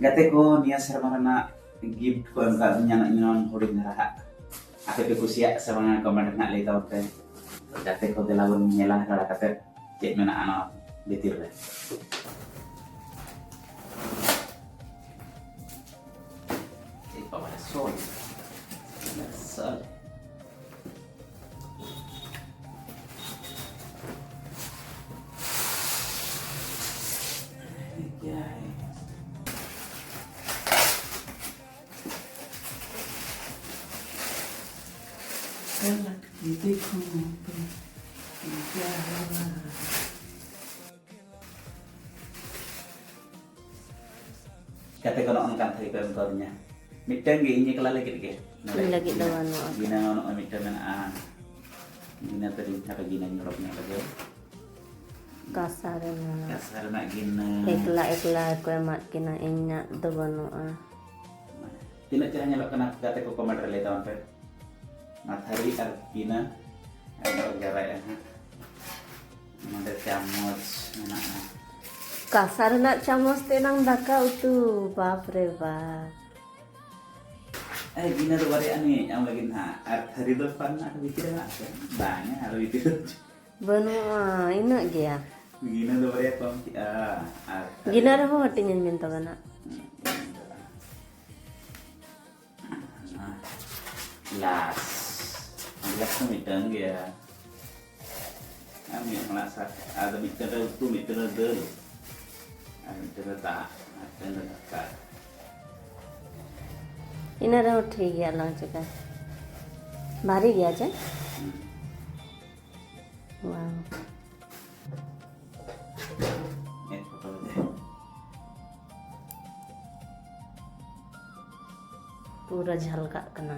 Gate ko niya serma na gift ko ang kanya na inon huling naraha. Ako pe kusiya sa mga comment na litaw te. Gate ko dilawon niya lang kala kate cek mana ano bitir le. Ipa wala sol. Sol. Kelak hidupku kata ko noon kan tadi pemtornya miteng ge ini kala lagi ge lagi lawan mo gina ono miteng na gina tadi apa gina nyurupnya lagi kasar na kasar na gina ekla ko mat kinain nya dawano tina cara nyalok kena kata ko komentar le tawon pe matahari artina ada gara ya ada camot mana kasar na chamos tenang daka utu bapre bap gina tuh hari ani yang lagi na hari depan ada bikin apa banyak ada bikin banu ina gya gina tuh hari apa gina raho hatinya minta kana las tuh miteng ya kami merasa ada miteng itu miteng del miteng tak ada tak ina raho ठीक है lang चुका भारी गया चे wow पूरा झलका कना